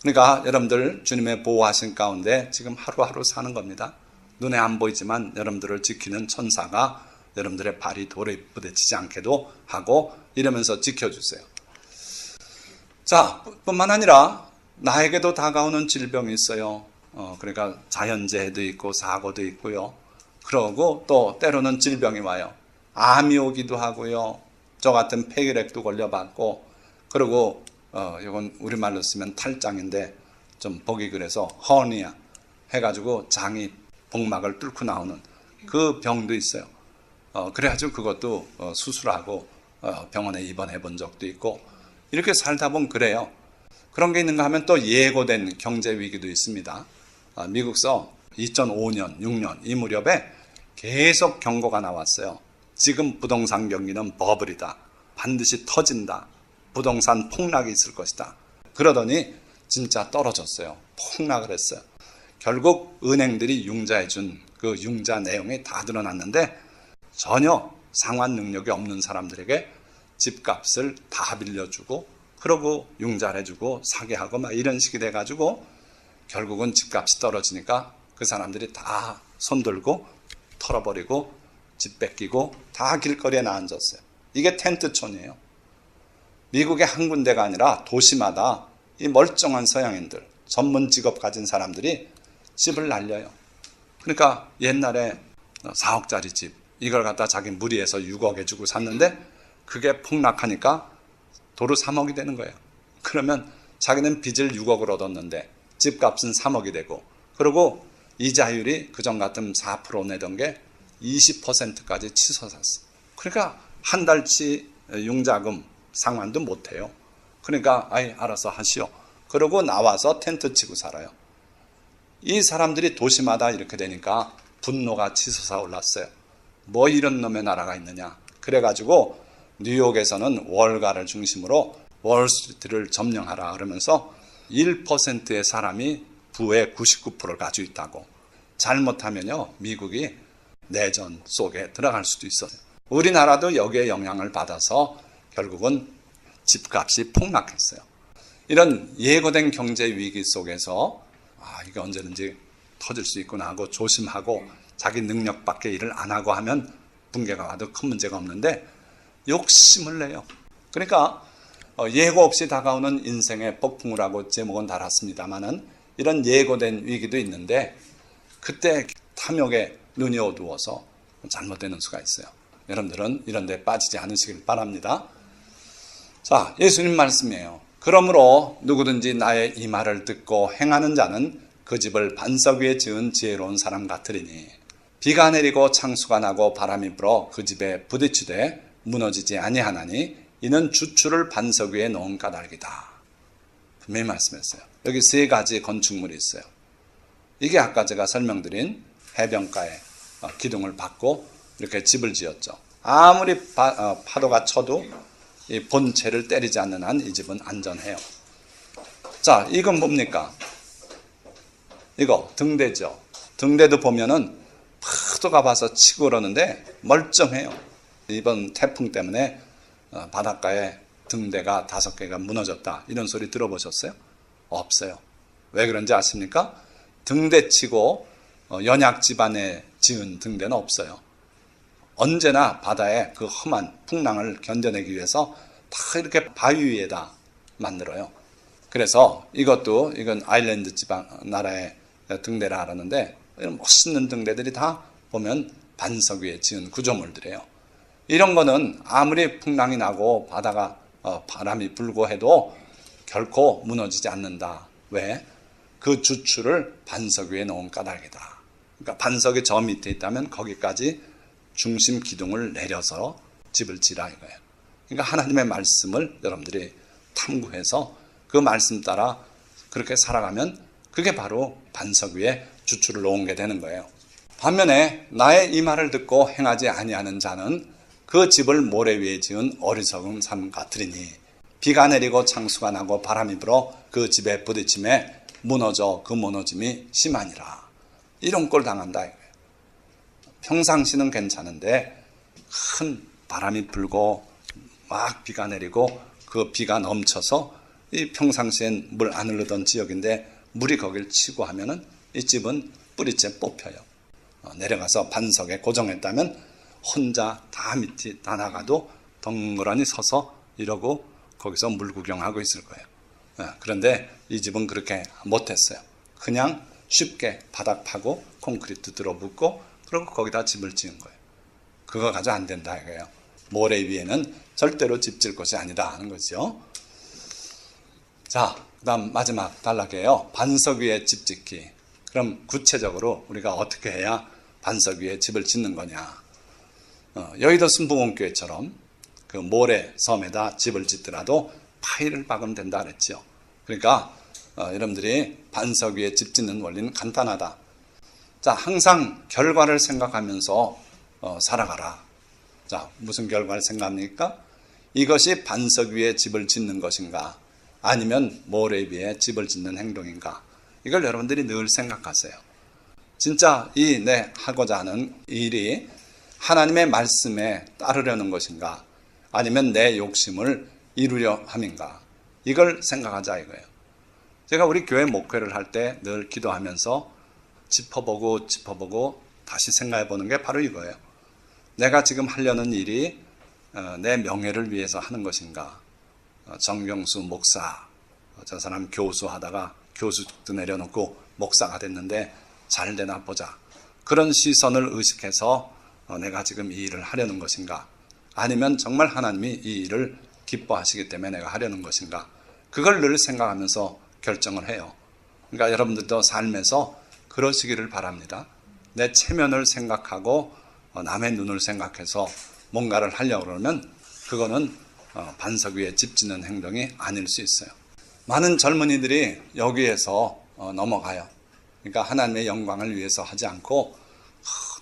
그러니까 여러분들 주님의 보호하신 가운데 지금 하루하루 사는 겁니다. 눈에 안 보이지만 여러분들을 지키는 천사가 여러분들의 발이 돌에 부딪히지 않게도 하고 이러면서 지켜주세요. 자, 뿐만 아니라 나에게도 다가오는 질병이 있어요. 그러니까 자연재해도 있고 사고도 있고요. 그러고 또 때로는 질병이 와요. 암이 오기도 하고요. 저 같은 폐결핵도 걸려봤고 그리고 이건 우리말로 쓰면 탈장인데 좀 보기 그래서 허니아 해가지고 장이 복막을 뚫고 나오는 그 병도 있어요. 그래가지고 그것도 수술하고 병원에 입원해 본 적도 있고 이렇게 살다 보면 그래요. 그런 게 있는가 하면 또 예고된 경제 위기도 있습니다. 미국서 2005년, 6년 이 무렵에 계속 경고가 나왔어요. 지금 부동산 경기는 버블이다. 반드시 터진다. 부동산 폭락이 있을 것이다. 그러더니 진짜 떨어졌어요. 폭락을 했어요. 결국 은행들이 융자해 준 그 융자 내용이 다 드러났는데 전혀 상환 능력이 없는 사람들에게 집값을 다 빌려주고 그러고 융자를 해주고 사게 하고 막 이런 식이 돼가지고 결국은 집값이 떨어지니까 그 사람들이 다 손들고 털어버리고 집 뺏기고 다 길거리에 나앉았어요. 이게 텐트촌이에요. 미국의 한 군데가 아니라 도시마다 이 멀쩡한 서양인들 전문 직업 가진 사람들이 집을 날려요. 그러니까 옛날에 4억짜리 집 이걸 갖다 자기 무리해서 6억에 주고 샀는데 그게 폭락하니까 도로 3억이 되는 거예요. 그러면 자기는 빚을 6억을 얻었는데 집값은 3억이 되고 그리고 이자율이 그전 같으면 4% 내던 게 20%까지 치솟았어. 그러니까 한 달치 융자금 상환도 못해요. 그러니까 알아서 하시오. 그러고 나와서 텐트 치고 살아요. 이 사람들이 도시마다 이렇게 되니까 분노가 치솟아 올랐어요. 뭐 이런 놈의 나라가 있느냐. 그래가지고 뉴욕에서는 월가를 중심으로 월스트리트를 점령하라 그러면서 1%의 사람이 부의 99%를 가지고 있다고. 잘못하면요 미국이 내전 속에 들어갈 수도 있어요. 우리나라도 여기에 영향을 받아서 결국은 집값이 폭락했어요. 이런 예고된 경제 위기 속에서 이게 언제든지 터질 수 있구나 하고 조심하고 자기 능력 밖의 일을 안 하고 하면 붕괴가 와도 큰 문제가 없는데 욕심을 내요. 그러니까 예고 없이 다가오는 인생의 폭풍우라고 제목은 달았습니다마는 이런 예고된 위기도 있는데 그때 탐욕에 눈이 어두워서 잘못되는 수가 있어요. 여러분들은 이런 데 빠지지 않으시길 바랍니다. 자, 예수님 말씀이에요. 그러므로 누구든지 나의 이 말을 듣고 행하는 자는 그 집을 반석 위에 지은 지혜로운 사람 같으리니 비가 내리고 창수가 나고 바람이 불어 그 집에 부딪히되 무너지지 아니하나니 이는 주추를 반석 위에 놓은 까닭이다. 분명히 말씀했어요. 여기 세 가지 건축물이 있어요. 이게 아까 제가 설명드린 해변가에 기둥을 받고 이렇게 집을 지었죠. 아무리 파도가 쳐도 이 본체를 때리지 않는 한 이 집은 안전해요. 자, 이건 뭡니까? 이거 등대죠. 등대도 보면은 파도가 봐서 치고 그러는데 멀쩡해요. 이번 태풍 때문에 바닷가에 등대가 5개가 무너졌다. 이런 소리 들어보셨어요? 없어요. 왜 그런지 아십니까? 등대치고 연약 집안에 지은 등대는 없어요. 언제나 바다의 그 험한 풍랑을 견뎌내기 위해서 다 이렇게 바위 위에다 만들어요. 그래서 이건 아일랜드 지방 나라의 등대라 하는데 이런 멋있는 등대들이 다 보면 반석 위에 지은 구조물들이에요. 이런 거는 아무리 풍랑이 나고 바람이 불고 해도 결코 무너지지 않는다. 왜? 그 주추를 반석 위에 놓은 까닭이다. 그러니까 반석이 저 밑에 있다면 거기까지 중심 기둥을 내려서 집을 지라 이거예요. 그러니까 하나님의 말씀을 여러분들이 탐구해서 그 말씀 따라 그렇게 살아가면 그게 바로 반석 위에 주추를 놓은 게 되는 거예요. 반면에 나의 이 말을 듣고 행하지 아니하는 자는 그 집을 모래 위에 지은 어리석은 삶 같으리니 비가 내리고 창수가 나고 바람이 불어 그 집에 부딪힘에 무너져 그 무너짐이 심하니라. 이런 꼴 당한다 이거예요. 평상시는 괜찮은데 큰 바람이 불고 막 비가 내리고 그 비가 넘쳐서 이 평상시엔 물 안 흐르던 지역인데 물이 거길 치고 하면은 이 집은 뿌리째 뽑혀요. 내려가서 반석에 고정했다면 혼자 다 밑이 다 나가도 덩그러니 서서 이러고 거기서 물 구경하고 있을 거예요. 그런데 이 집은 그렇게 못했어요. 그냥 쉽게 바닥 파고 콘크리트 들어붙고 그리고 거기다 집을 지은 거예요. 그거 가지고 안 된다 이거예요. 모래 위에는 절대로 집 질 것이 아니다 하는 거죠. 자, 그 다음 마지막 단락이에요. 반석 위에 집 짓기. 그럼 구체적으로 우리가 어떻게 해야 반석 위에 집을 짓는 거냐. 여의도 순복음교회처럼 그 모래 섬에다 집을 짓더라도 파일을 박으면 된다 그랬죠. 그러니까 여러분들이 반석 위에 집 짓는 원리는 간단하다. 자, 항상 결과를 생각하면서 살아가라. 자, 무슨 결과를 생각합니까? 이것이 반석 위에 집을 짓는 것인가? 아니면 모래 위에 집을 짓는 행동인가? 이걸 여러분들이 늘 생각하세요. 진짜 내 하고자 하는 일이 하나님의 말씀에 따르려는 것인가? 아니면 내 욕심을 이루려 함인가? 이걸 생각하자 이거예요. 제가 우리 교회 목회를 할 때 늘 기도하면서 짚어보고 다시 생각해 보는 게 바로 이거예요. 내가 지금 하려는 일이 내 명예를 위해서 하는 것인가? 정경수 목사, 저 사람 교수 하다가 교수도 내려놓고 목사가 됐는데 잘 되나 보자. 그런 시선을 의식해서 내가 지금 이 일을 하려는 것인가? 아니면 정말 하나님이 이 일을 기뻐하시기 때문에 내가 하려는 것인가? 그걸 늘 생각하면서 결정을 해요. 그러니까 여러분들도 삶에서 그러시기를 바랍니다. 내 체면을 생각하고 남의 눈을 생각해서 뭔가를 하려고 그러면 그거는 반석 위에 집 짓는 행동이 아닐 수 있어요. 많은 젊은이들이 여기에서 넘어가요. 그러니까 하나님의 영광을 위해서 하지 않고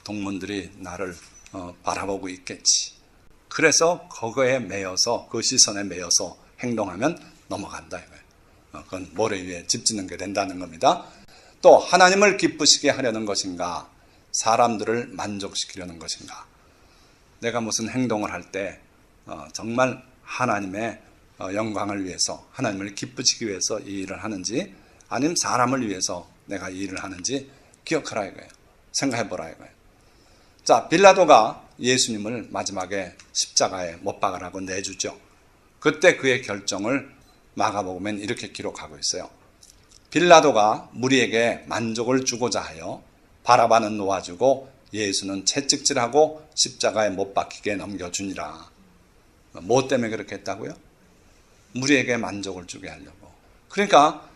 동문들이 나를 바라보고 있겠지. 그래서 그거에 매여서 그 시선에 매여서 행동하면 넘어간다 이거예요. 그건 모래 위에 집 짓는 게 된다는 겁니다. 또 하나님을 기쁘시게 하려는 것인가? 사람들을 만족시키려는 것인가? 내가 무슨 행동을 할 때 정말 하나님의 영광을 위해서 하나님을 기쁘시기 위해서 이 일을 하는지 아니면 사람을 위해서 내가 이 일을 하는지 기억하라 이거예요. 생각해보라 이거예요. 자, 빌라도가 예수님을 마지막에 십자가에 못 박으라고 내주죠. 그때 그의 결정을 마가복음엔 이렇게 기록하고 있어요. 빌라도가 무리에게 만족을 주고자 하여 바라바는 놓아주고 예수는 채찍질하고 십자가에 못 박히게 넘겨주니라. 뭐 때문에 그렇게 했다고요? 무리에게 만족을 주게 하려고. 그러니까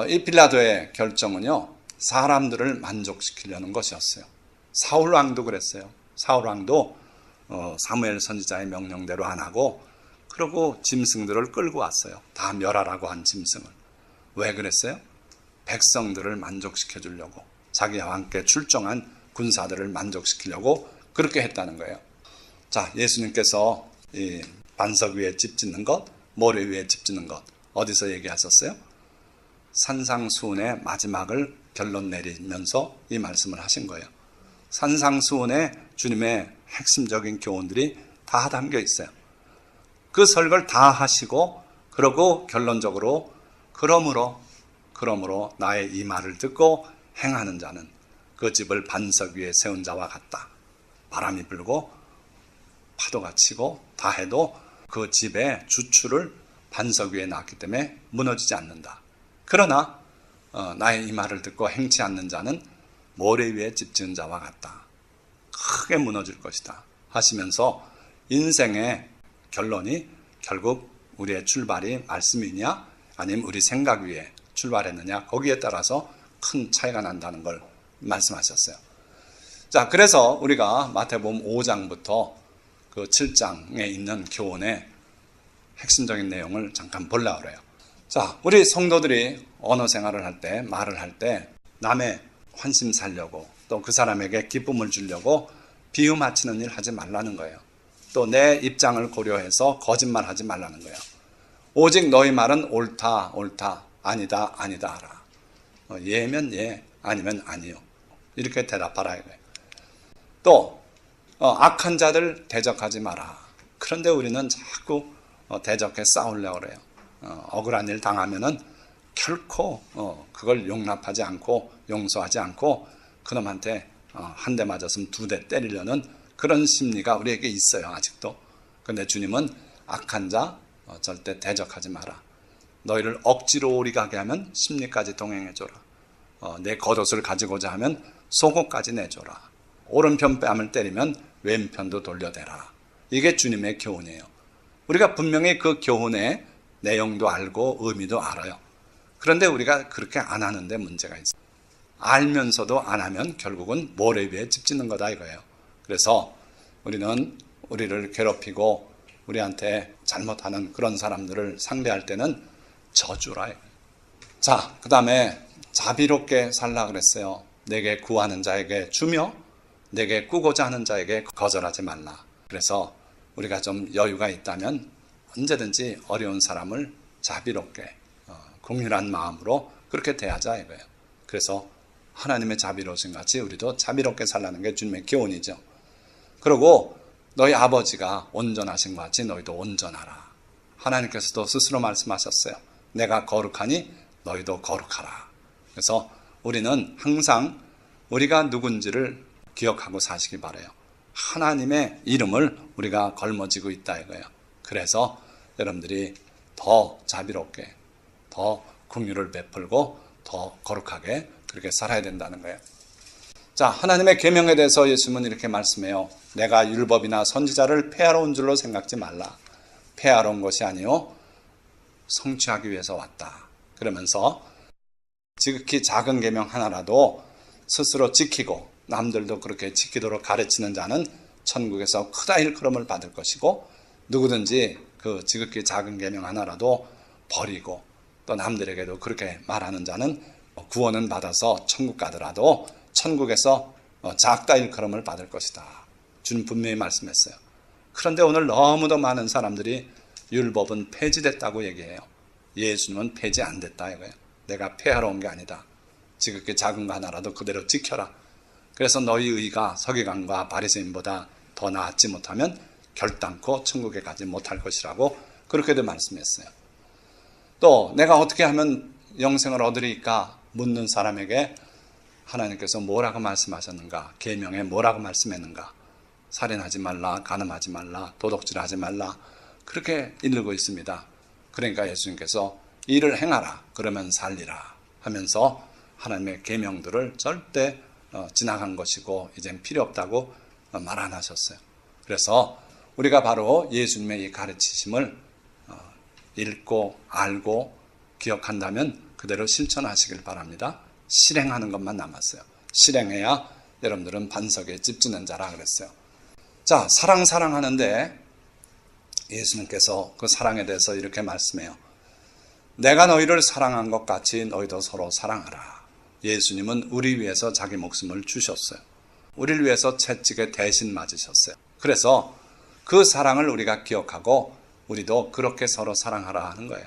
이 빌라도의 결정은요, 사람들을 만족시키려는 것이었어요. 사울 왕도 그랬어요. 사울 왕도 사무엘 선지자의 명령대로 안 하고 그러고 짐승들을 끌고 왔어요. 다 멸하라고 한 짐승을. 왜 그랬어요? 백성들을 만족시켜 주려고, 자기와 함께 출정한 군사들을 만족시키려고 그렇게 했다는 거예요. 자, 예수님께서 이 반석 위에 집 짓는 것, 모래 위에 집 짓는 것, 어디서 얘기하셨어요? 산상수훈의 마지막을 결론 내리면서 이 말씀을 하신 거예요. 산상수훈에 주님의 핵심적인 교훈들이 다 담겨 있어요. 그 설교를 다 하시고 그러고 결론적으로 그러므로 나의 이 말을 듣고 행하는 자는 그 집을 반석 위에 세운 자와 같다. 바람이 불고 파도가 치고 다 해도 그 집의 주추를 반석 위에 놨기 때문에 무너지지 않는다. 그러나 나의 이 말을 듣고 행치 않는 자는 모래 위에 집 지은 자와 같다. 크게 무너질 것이다 하시면서 인생의 결론이 결국 우리의 출발이 말씀이냐 아니면 우리 생각 위에 출발했느냐, 거기에 따라서 큰 차이가 난다는 걸 말씀하셨어요. 자, 그래서 우리가 마태복음 5장부터 그 7장에 있는 교훈의 핵심적인 내용을 잠깐 보려고 그래요. 자, 우리 성도들이 언어 생활을 할 때, 말을 할 때 남의 환심 살려고, 또 그 사람에게 기쁨을 주려고 비유 맞추는 일 하지 말라는 거예요. 또 내 입장을 고려해서 거짓말 하지 말라는 거예요. 오직 너희 말은 옳다, 옳다, 아니다, 아니다 하라. 예면 예, 아니면 아니요. 이렇게 대답하라 이거예요. 또 악한 자들 대적하지 마라. 그런데 우리는 자꾸 대적해 싸우려고 그래요. 억울한 일 당하면은 결코 그걸 용납하지 않고 용서하지 않고 그놈한테 한 대 맞았으면 두 대 때리려는 그런 심리가 우리에게 있어요, 아직도. 그런데 주님은 악한 자 절대 대적하지 마라. 너희를 억지로 오리 가게 하면 심리까지 동행해줘라. 내 겉옷을 가지고자 하면 속옷까지 내줘라. 오른편 뺨을 때리면 왼편도 돌려대라. 이게 주님의 교훈이에요. 우리가 분명히 그 교훈의 내용도 알고 의미도 알아요. 그런데 우리가 그렇게 안 하는데 문제가 있어요. 알면서도 안 하면 결국은 모래 위에 집 짓는 거다 이거예요. 그래서 우리는 우리를 괴롭히고 우리한테 잘못하는 그런 사람들을 상대할 때는 저주라. 자, 그 다음에 자비롭게 살라 그랬어요. 내게 구하는 자에게 주며 내게 꾸고자 하는 자에게 거절하지 말라. 그래서 우리가 좀 여유가 있다면 언제든지 어려운 사람을 자비롭게 긍휼한 마음으로 그렇게 대하자 이거예요. 그래서 하나님의 자비로우신 같이 우리도 자비롭게 살라는 게 주님의 교훈이죠. 그리고 너희 아버지가 온전하신 것 같이 너희도 온전하라. 하나님께서도 스스로 말씀하셨어요. 내가 거룩하니 너희도 거룩하라. 그래서 우리는 항상 우리가 누군지를 기억하고 사시기 바라요. 하나님의 이름을 우리가 걸머쥐고 있다 이거예요. 그래서 여러분들이 더 자비롭게, 더 긍휼을 베풀고 더 거룩하게 그렇게 살아야 된다는 거예요. 자, 하나님의 계명에 대해서 예수님은 이렇게 말씀해요. 내가 율법이나 선지자를 폐하러 온 줄로 생각지 말라. 폐하러 온 것이 아니요 성취하기 위해서 왔다. 그러면서 지극히 작은 계명 하나라도 스스로 지키고 남들도 그렇게 지키도록 가르치는 자는 천국에서 크다 일컬음을 받을 것이고, 누구든지 그 지극히 작은 계명 하나라도 버리고 또 남들에게도 그렇게 말하는 자는 구원은 받아서 천국 가더라도 천국에서 작다 일컬음을 받을 것이다. 주님 분명히 말씀했어요. 그런데 오늘 너무도 많은 사람들이 율법은 폐지됐다고 얘기해요. 예수님은 폐지 안 됐다 이거예요. 내가 폐하러 온 게 아니다. 지극히 작은 거 하나라도 그대로 지켜라. 그래서 너희 의가 서기관과 바리새인보다 더 나았지 못하면 결단코 천국에 가지 못할 것이라고 그렇게도 말씀했어요. 또 내가 어떻게 하면 영생을 얻으리까 묻는 사람에게 하나님께서 뭐라고 말씀하셨는가, 계명에 뭐라고 말씀했는가. 살인하지 말라, 간음하지 말라, 도둑질하지 말라 그렇게 이르고 있습니다. 그러니까 예수님께서 이를 행하라 그러면 살리라 하면서 하나님의 계명들을 절대 지나간 것이고 이젠 필요 없다고 말 안 하셨어요. 그래서 우리가 바로 예수님의 이 가르치심을 읽고 알고 기억한다면 그대로 실천하시길 바랍니다. 실행하는 것만 남았어요. 실행해야 여러분들은 반석에 집 짓는 자라 그랬어요. 자, 사랑하는데 예수님께서 그 사랑에 대해서 이렇게 말씀해요. 내가 너희를 사랑한 것 같이 너희도 서로 사랑하라. 예수님은 우리 위해서 자기 목숨을 주셨어요. 우리를 위해서 채찍에 대신 맞으셨어요. 그래서 그 사랑을 우리가 기억하고 우리도 그렇게 서로 사랑하라 하는 거예요.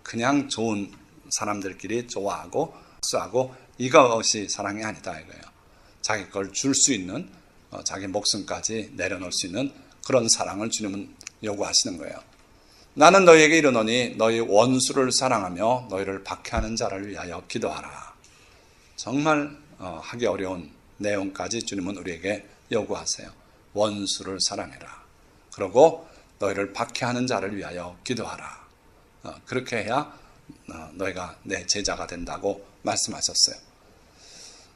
그냥 좋은 사람들끼리 좋아하고 수하고 이것이 사랑이 아니다 이거예요. 자기 걸 줄 수 있는 자기 목숨까지 내려놓을 수 있는 그런 사랑을 주님은 요구하시는 거예요. 나는 너희에게 이르노니 너희 원수를 사랑하며 너희를 박해하는 자를 위하여 기도하라. 정말 하기 어려운 내용까지 주님은 우리에게 요구하세요. 원수를 사랑해라. 그리고 너희를 박해하는 자를 위하여 기도하라. 그렇게 해야 너희가 내 제자가 된다고 말씀하셨어요.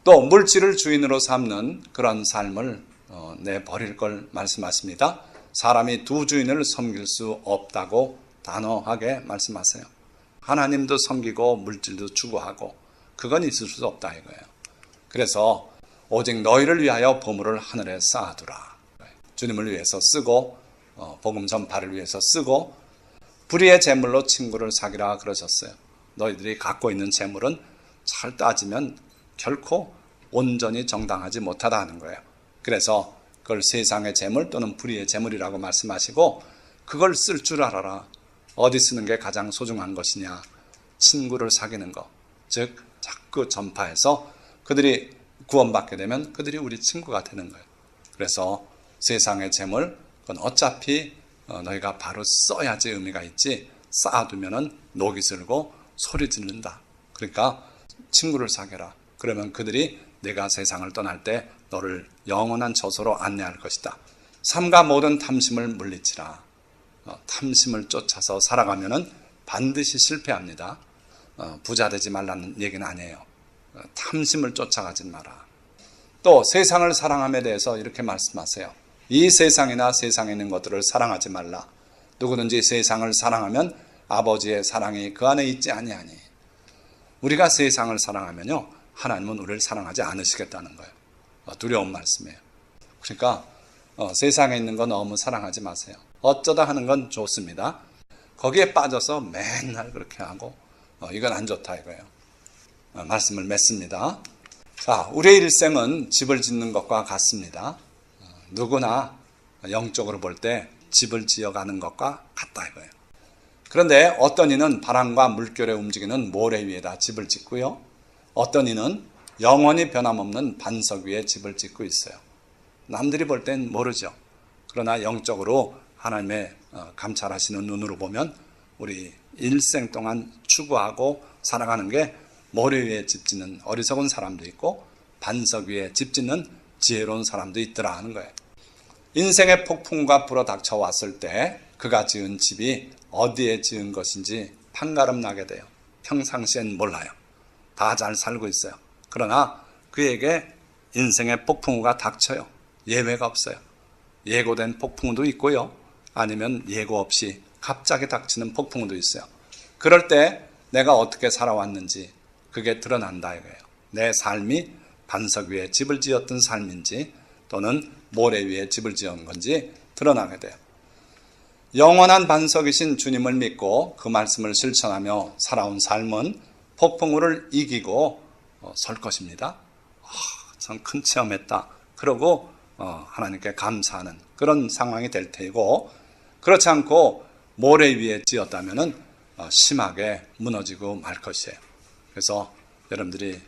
또 물질을 주인으로 삼는 그런 삶을 내버릴 걸 말씀하십니다. 사람이 두 주인을 섬길 수 없다고 단호하게 말씀하세요. 하나님도 섬기고 물질도 추구하고 그건 있을 수 없다 이거예요. 그래서 오직 너희를 위하여 보물을 하늘에 쌓아두라. 주님을 위해서 쓰고 복음 전파를 위해서 쓰고 불의의 재물로 친구를 사귀라 그러셨어요. 너희들이 갖고 있는 재물은 잘 따지면 결코 온전히 정당하지 못하다 하는 거예요. 그래서 그걸 세상의 재물 또는 불의의 재물이라고 말씀하시고 그걸 쓸 줄 알아라. 어디 쓰는 게 가장 소중한 것이냐. 친구를 사귀는 것. 즉 자꾸 전파해서 그들이 구원받게 되면 그들이 우리 친구가 되는 거예요. 그래서 세상의 재물 그건 어차피 너희가 바로 써야지 의미가 있지 쌓아두면 녹이 슬고 소리 지른다. 그러니까 친구를 사귀라. 그러면 그들이 내가 세상을 떠날 때 너를 영원한 저소로 안내할 것이다. 삼가 모든 탐심을 물리치라. 탐심을 쫓아서 살아가면 반드시 실패합니다. 부자 되지 말라는 얘기는 아니에요. 탐심을 쫓아가지 마라. 또 세상을 사랑함에 대해서 이렇게 말씀하세요. 이 세상이나 세상에 있는 것들을 사랑하지 말라. 누구든지 세상을 사랑하면 아버지의 사랑이 그 안에 있지 아니하니. 우리가 세상을 사랑하면요 하나님은 우리를 사랑하지 않으시겠다는 거예요. 두려운 말씀이에요. 그러니까 세상에 있는 거 너무 사랑하지 마세요. 어쩌다 하는 건 좋습니다. 거기에 빠져서 맨날 그렇게 하고 이건 안 좋다 이거예요. 말씀을 맺습니다. 자, 우리의 일생은 집을 짓는 것과 같습니다. 누구나 영적으로 볼 때 집을 지어가는 것과 같다 이거예요. 그런데 어떤 이는 바람과 물결에 움직이는 모래 위에다 집을 짓고요. 어떤 이는 영원히 변함없는 반석 위에 집을 짓고 있어요. 남들이 볼 땐 모르죠. 그러나 영적으로 하나님의 감찰하시는 눈으로 보면 우리 일생 동안 추구하고 살아가는 게 모래 위에 집 짓는 어리석은 사람도 있고 반석 위에 집 짓는 지혜로운 사람도 있더라 하는 거예요. 인생의 폭풍과 불어 닥쳐왔을 때 그가 지은 집이 어디에 지은 것인지 판가름 나게 돼요. 평상시엔 몰라요. 다 잘 살고 있어요. 그러나 그에게 인생의 폭풍우가 닥쳐요. 예외가 없어요. 예고된 폭풍우도 있고요. 아니면 예고 없이 갑자기 닥치는 폭풍우도 있어요. 그럴 때 내가 어떻게 살아왔는지 그게 드러난다 이거예요. 내 삶이 반석 위에 집을 지었던 삶인지 또는 모래 위에 집을 지은 건지 드러나게 돼요. 영원한 반석이신 주님을 믿고 그 말씀을 실천하며 살아온 삶은 폭풍우를 이기고 설 것입니다. 참 큰 체험했다. 그러고 하나님께 감사하는 그런 상황이 될 테고 그렇지 않고 모래 위에 지었다면 심하게 무너지고 말 것이에요. 그래서 여러분들이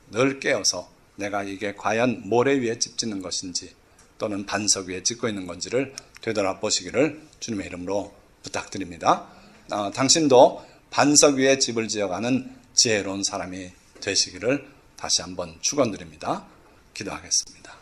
늘 깨어서 내가 이게 과연 모래 위에 집 짓는 것인지 또는 반석 위에 짓고 있는 건지를 되돌아보시기를 주님의 이름으로 부탁드립니다. 당신도 반석 위에 집을 지어가는 지혜로운 사람이 되시기를 다시 한번 축원드립니다. 기도하겠습니다.